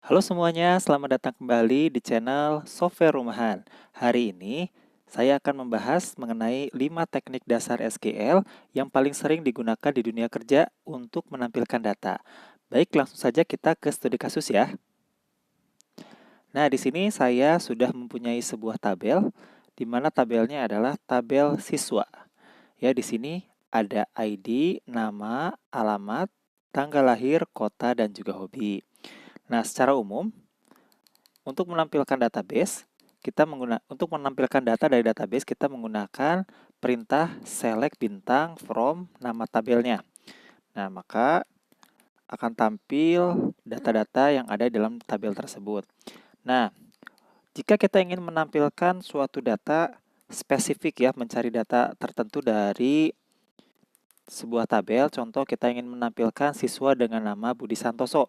Halo semuanya, selamat datang kembali di channel Software Rumahan. Hari ini saya akan membahas mengenai 5 teknik dasar SQL yang paling sering digunakan di dunia kerja untuk menampilkan data. Baik, langsung saja kita ke studi kasus ya. Nah, di sini saya sudah mempunyai sebuah tabel, di mana tabelnya adalah tabel siswa. Ya, di sini ada ID, nama, alamat, tanggal lahir, kota, dan juga hobi. Nah, secara umum, untuk menampilkan database, untuk menampilkan data dari database kita menggunakan perintah select bintang from nama tabelnya. Nah, maka akan tampil data-data yang ada dalam tabel tersebut. Nah, jika kita ingin menampilkan suatu data spesifik ya, mencari data tertentu dari sebuah tabel, contoh kita ingin menampilkan siswa dengan nama Budi Santoso,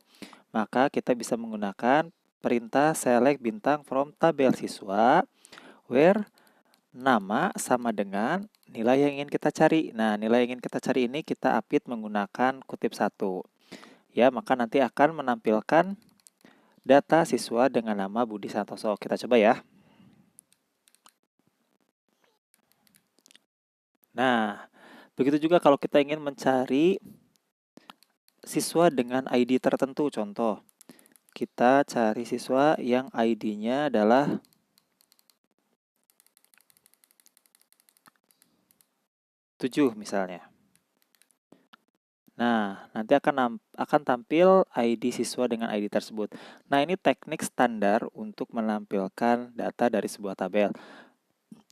maka kita bisa menggunakan perintah select bintang from tabel siswa where nama sama dengan nilai yang ingin kita cari. Nah, nilai yang ingin kita cari ini kita update menggunakan kutip satu. Ya, maka nanti akan menampilkan data siswa dengan nama Budi Santoso. Kita coba ya. Nah, begitu juga kalau kita ingin mencari siswa dengan ID tertentu. Contoh, kita cari siswa yang ID-nya adalah 7 misalnya. Nah, nanti akan tampil ID siswa dengan ID tersebut. Nah, ini teknik standar untuk menampilkan data dari sebuah tabel.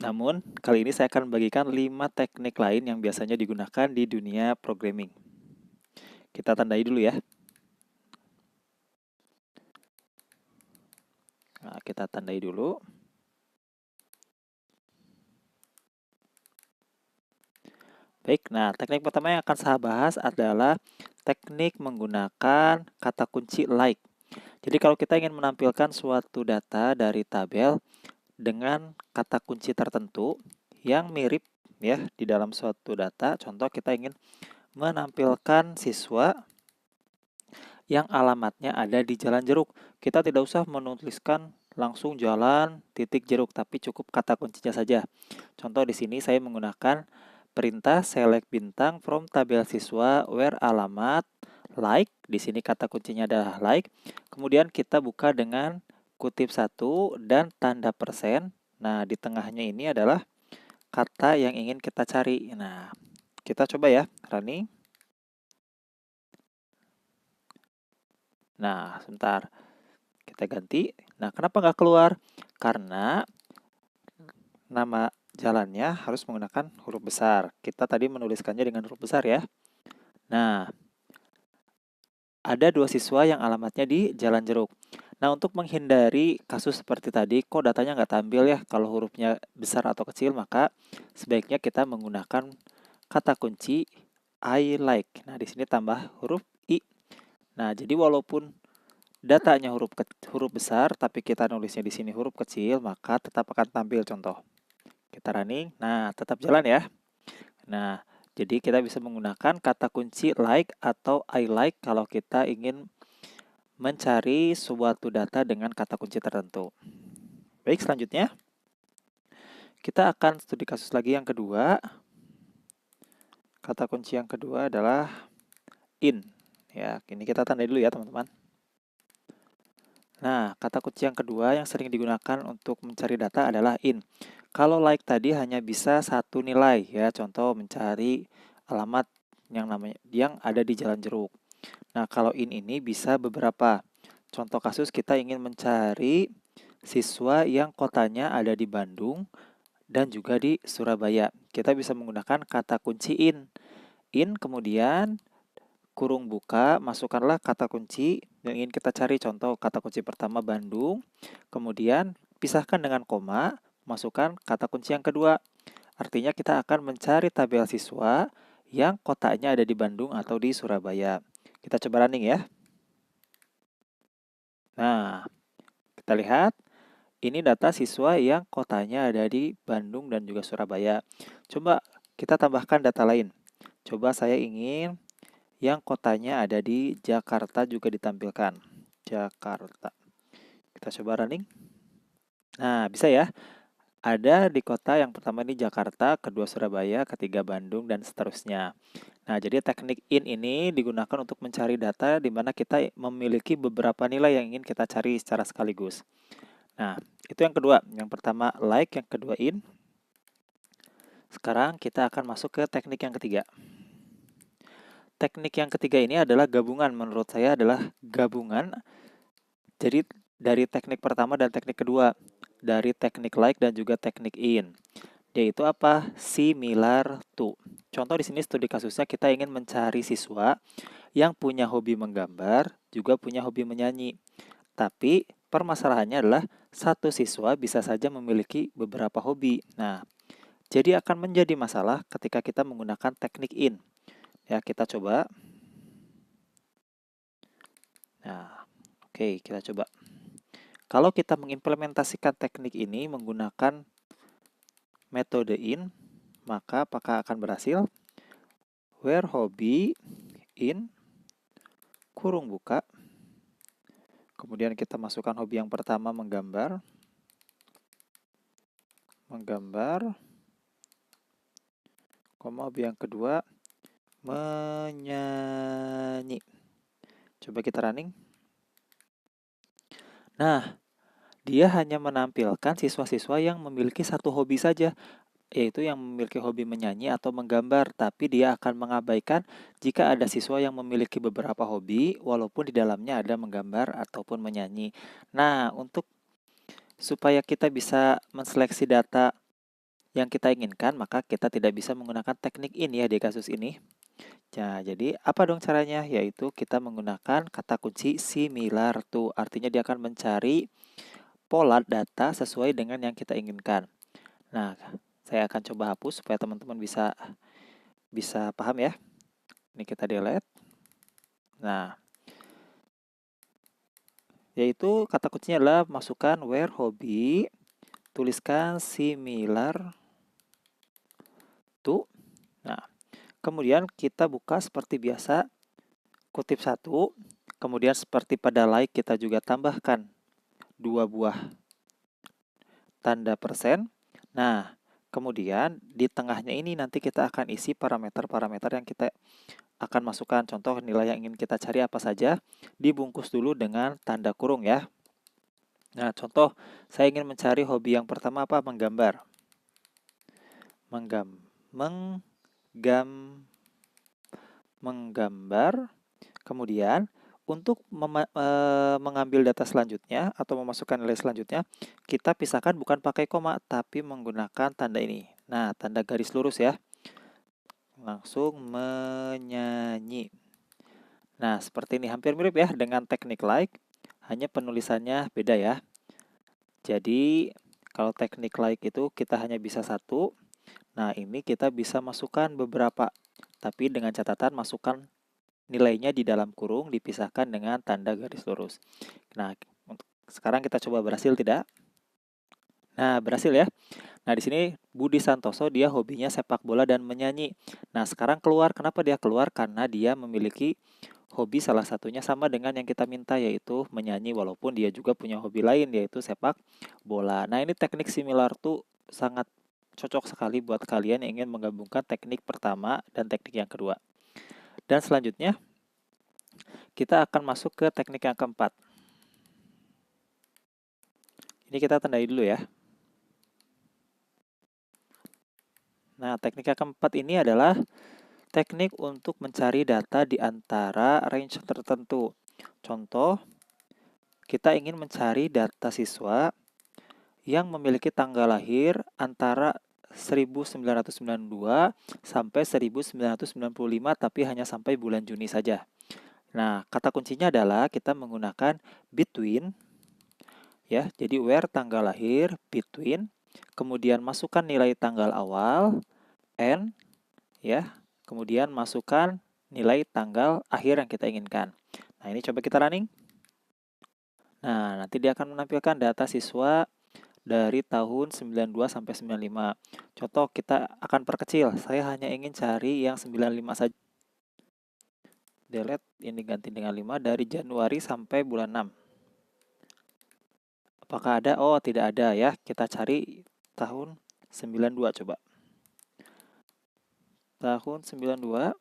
Namun, kali ini saya akan membagikan 5 teknik lain yang biasanya digunakan di dunia programming. Kita tandai dulu ya. Nah, kita tandai dulu. Baik, nah teknik pertama yang akan saya bahas adalah teknik menggunakan kata kunci like. Jadi kalau kita ingin menampilkan suatu data dari tabel dengan kata kunci tertentu yang mirip ya di dalam suatu data, contoh kita ingin menampilkan siswa yang alamatnya ada di Jalan Jeruk. Kita tidak usah menuliskan langsung jalan titik jeruk, tapi cukup kata kuncinya saja. Contoh di sini saya menggunakan perintah select bintang from tabel siswa where alamat like. Di sini kata kuncinya adalah like. Kemudian kita buka dengan kutip satu dan tanda persen. Nah, di tengahnya ini adalah kata yang ingin kita cari. Nah, kita coba ya, running. Nah, sebentar. Kita ganti. Nah, kenapa nggak keluar? Karena nama jalannya harus menggunakan huruf besar. Kita tadi menuliskannya dengan huruf besar ya. Nah, ada 2 siswa yang alamatnya di Jalan Jeruk. Nah, untuk menghindari kasus seperti tadi, kok datanya nggak tampil ya kalau hurufnya besar atau kecil, maka sebaiknya kita menggunakan kata kunci I like. Nah, di sini tambah huruf I. Nah, jadi walaupun datanya huruf besar, tapi kita nulisnya di sini huruf kecil, maka tetap akan tampil contoh. Kita running, nah tetap jalan ya. Nah, jadi kita bisa menggunakan kata kunci like atau I like kalau kita ingin mencari suatu data dengan kata kunci tertentu. Baik, selanjutnya kita akan studi kasus lagi yang kedua. Kata kunci yang kedua adalah in. Ya, ini kita tandai dulu ya teman-teman. Nah, kata kunci yang kedua yang sering digunakan untuk mencari data adalah in. Kalau like tadi hanya bisa satu nilai ya, contoh mencari alamat yang ada di Jalan Jeruk. Nah, kalau in ini bisa beberapa. Contoh kasus kita ingin mencari siswa yang kotanya ada di Bandung dan juga di Surabaya. Kita bisa menggunakan kata kunci in. In kemudian kurung buka, masukkanlah kata kunci yang ingin kita cari. Contoh kata kunci pertama Bandung, kemudian pisahkan dengan koma, masukkan kata kunci yang kedua. Artinya kita akan mencari tabel siswa yang kotanya ada di Bandung atau di Surabaya. Kita coba running ya. Nah, kita lihat ini data siswa yang kotanya ada di Bandung dan juga Surabaya. Coba kita tambahkan data lain. Coba saya ingin yang kotanya ada di Jakarta juga ditampilkan. Jakarta. Kita coba running. Nah, bisa ya. Ada di kota yang pertama ini Jakarta, kedua Surabaya, ketiga Bandung, dan seterusnya. Nah, jadi teknik in ini digunakan untuk mencari data di mana kita memiliki beberapa nilai yang ingin kita cari secara sekaligus. Nah, itu yang kedua. Yang pertama like, yang kedua in. Sekarang kita akan masuk ke teknik yang ketiga. Teknik yang ketiga ini adalah gabungan. Menurut saya adalah gabungan. Jadi dari teknik pertama dan teknik kedua. Dari teknik like dan juga teknik in. Yaitu apa? Similar to. Contoh di sini studi kasusnya kita ingin mencari siswa yang punya hobi menggambar, juga punya hobi menyanyi. Tapi permasalahannya adalah satu siswa bisa saja memiliki beberapa hobi. Nah, jadi akan menjadi masalah ketika kita menggunakan teknik in. Ya, kita coba. Nah, oke, kita coba. Kalau kita mengimplementasikan teknik ini menggunakan metode in, maka apakah akan berhasil? Where hobby in kurung buka. Kemudian kita masukkan hobi yang pertama menggambar. Hobi yang kedua menyanyi. Coba kita running. Nah, dia hanya menampilkan siswa-siswa yang memiliki satu hobi saja, yaitu yang memiliki hobi menyanyi atau menggambar, tapi dia akan mengabaikan jika ada siswa yang memiliki beberapa hobi, walaupun di dalamnya ada menggambar ataupun menyanyi. Nah, untuk supaya kita bisa menseleksi data yang kita inginkan, maka kita tidak bisa menggunakan teknik in ya di kasus ini. Nah, jadi apa dong caranya? Yaitu kita menggunakan kata kunci similar to. Artinya dia akan mencari pola data sesuai dengan yang kita inginkan. Nah, saya akan coba hapus supaya teman-teman bisa paham ya. Ini kita delete. Nah, yaitu kata kuncinya adalah masukkan where hobby, tuliskan similar to. Nah, kemudian kita buka seperti biasa, kutip 1, kemudian seperti pada like kita juga tambahkan 2 buah tanda persen. Nah, kemudian di tengahnya ini nanti kita akan isi parameter-parameter yang kita akan masukkan. Contoh nilai yang ingin kita cari apa saja, dibungkus dulu dengan tanda kurung ya. Nah, contoh saya ingin mencari hobi yang pertama apa? Menggambar. Menggambar. Kemudian untuk mengambil data selanjutnya atau memasukkan nilai selanjutnya, kita pisahkan bukan pakai koma, tapi menggunakan tanda ini. Nah, tanda garis lurus ya. Langsung menyanyi. Nah, seperti ini hampir mirip ya dengan teknik like, hanya penulisannya beda ya. Jadi, kalau teknik like itu kita hanya bisa satu. Nah, ini kita bisa masukkan beberapa, tapi dengan catatan masukkan nilainya di dalam kurung dipisahkan dengan tanda garis lurus. Nah, sekarang kita coba berhasil tidak? Nah, berhasil ya. Nah, di sini Budi Santoso dia hobinya sepak bola dan menyanyi. Nah, sekarang keluar. Kenapa dia keluar? Karena dia memiliki hobi salah satunya sama dengan yang kita minta, yaitu menyanyi, walaupun dia juga punya hobi lain yaitu sepak bola. Nah, ini teknik similar tuh sangat cocok sekali buat kalian yang ingin menggabungkan teknik pertama dan teknik yang kedua. Dan selanjutnya kita akan masuk ke teknik yang keempat. Ini kita tandai dulu ya. Nah, teknik yang keempat ini adalah teknik untuk mencari data di antara range tertentu. Contoh, kita ingin mencari data siswa yang memiliki tanggal lahir antara 1992 sampai 1995, tapi hanya sampai bulan Juni saja. Nah, kata kuncinya adalah kita menggunakan between, ya. Jadi where tanggal lahir, between, kemudian masukkan nilai tanggal awal, and, ya. Kemudian masukkan nilai tanggal akhir yang kita inginkan. Nah, ini coba kita running. Nah, nanti dia akan menampilkan data siswa dari tahun 92 sampai 95. Contoh kita akan perkecil. Saya hanya ingin cari yang 95 saja. delete, ini ganti dengan 5 dari Januari sampai bulan 6. Apakah ada? Oh, tidak ada ya. Kita cari tahun 92 coba. Tahun 92.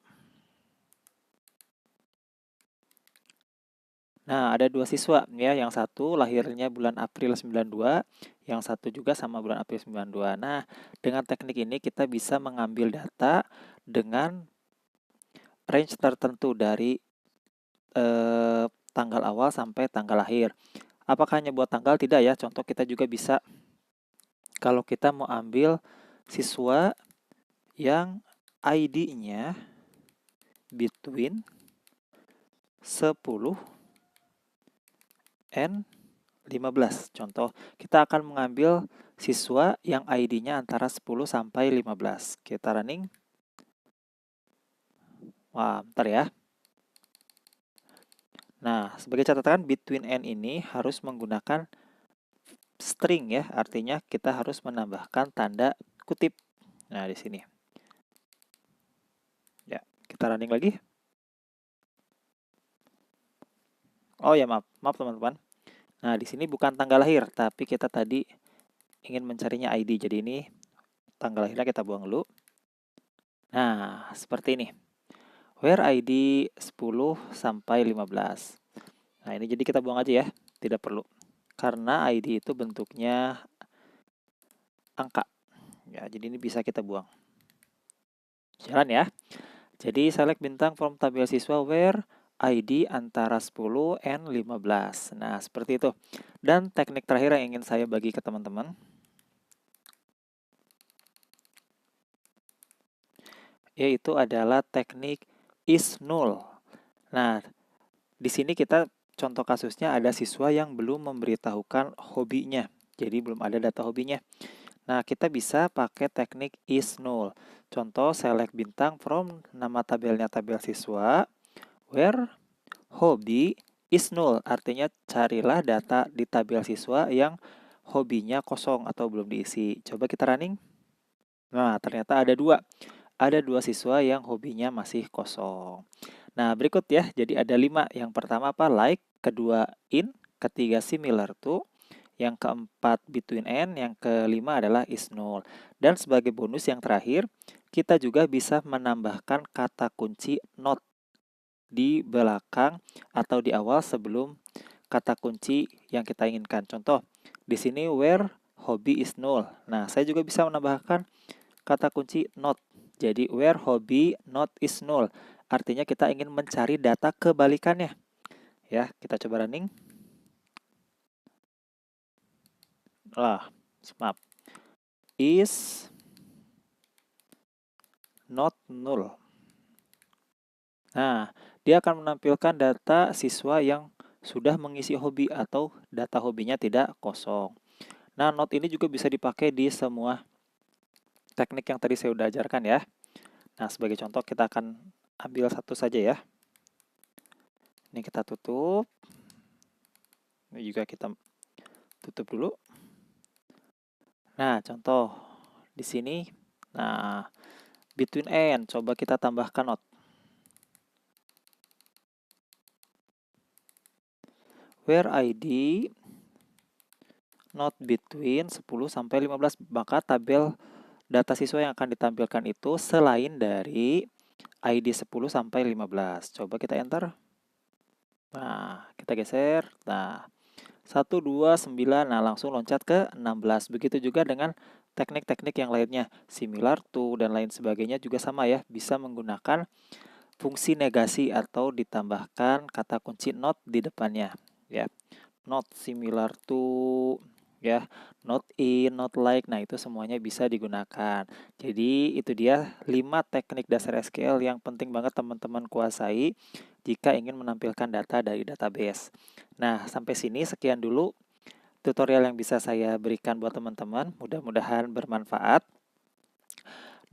Nah, ada 2 siswa ya. Yang satu lahirnya bulan April 92, yang satu juga sama bulan April 92. Nah, dengan teknik ini kita bisa mengambil data dengan range tertentu dari tanggal awal sampai tanggal lahir. Apakah hanya buat tanggal? Tidak ya. Contoh kita juga bisa kalau kita mau ambil siswa yang ID-nya between 10 and 15. Contoh, kita akan mengambil siswa yang ID-nya antara 10 sampai 15. Kita running. Wah, bentar ya. Nah, sebagai catatan, between and ini harus menggunakan string ya, artinya kita harus menambahkan tanda kutip. Nah, di sini. Ya, kita running lagi. Oh ya, maaf teman-teman. Nah, di sini bukan tanggal lahir, tapi kita tadi ingin mencarinya ID. Jadi ini tanggal lahirnya kita buang dulu. Nah, seperti ini. Where ID 10 sampai 15. Nah, ini jadi kita buang aja ya, tidak perlu. Karena ID itu bentuknya angka. Ya, jadi ini bisa kita buang. Jalan ya. Jadi select bintang from tabel siswa where ID antara 10 and 15. Nah, seperti itu. Dan teknik terakhir yang ingin saya bagi ke teman-teman, yaitu adalah teknik is null. Nah, di sini kita contoh kasusnya ada siswa yang belum memberitahukan hobinya. Jadi belum ada data hobinya. Nah, kita bisa pakai teknik is null. Contoh select bintang from nama tabelnya tabel siswa where hobby is null. Artinya carilah data di tabel siswa yang hobinya kosong atau belum diisi. Coba kita running. Nah, ternyata ada dua. Ada 2 siswa yang hobinya masih kosong. Nah, berikut ya. Jadi ada 5. Yang pertama apa? Like. Kedua in. Ketiga similar to. Yang keempat between and. Yang kelima adalah is null. Dan sebagai bonus yang terakhir, kita juga bisa menambahkan kata kunci not di belakang atau di awal sebelum kata kunci yang kita inginkan. Contoh, di sini where hobby is null. Nah, saya juga bisa menambahkan kata kunci not. Jadi where hobby not is null. Artinya kita ingin mencari data kebalikannya. Ya, kita coba running. Maaf. Is not null. Nah, dia akan menampilkan data siswa yang sudah mengisi hobi atau data hobinya tidak kosong. Nah, not ini juga bisa dipakai di semua teknik yang tadi saya sudah ajarkan ya. Nah, sebagai contoh kita akan ambil satu saja ya. Ini kita tutup. Ini juga kita tutup dulu. Nah, contoh di sini. Nah, between and coba kita tambahkan not. Where ID not between 10 sampai 15, maka tabel data siswa yang akan ditampilkan itu selain dari ID 10 sampai 15. Coba kita enter. Nah, kita geser. Nah, 1, 2, 9. Nah, langsung loncat ke 16. Begitu juga dengan teknik-teknik yang lainnya. Similar to dan lain sebagainya juga sama ya. Bisa menggunakan fungsi negasi atau ditambahkan kata kunci not di depannya. Ya, not similar to, ya, not in, not like. Nah, itu semuanya bisa digunakan. Jadi itu dia 5 teknik dasar SQL yang penting banget teman-teman kuasai jika ingin menampilkan data dari database. Nah, sampai sini sekian dulu tutorial yang bisa saya berikan buat teman-teman. Mudah-mudahan bermanfaat.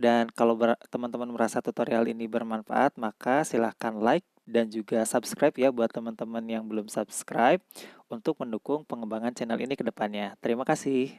Dan kalau teman-teman merasa tutorial ini bermanfaat, maka silahkan like dan juga subscribe ya buat teman-teman yang belum subscribe untuk mendukung pengembangan channel ini ke depannya. Terima kasih.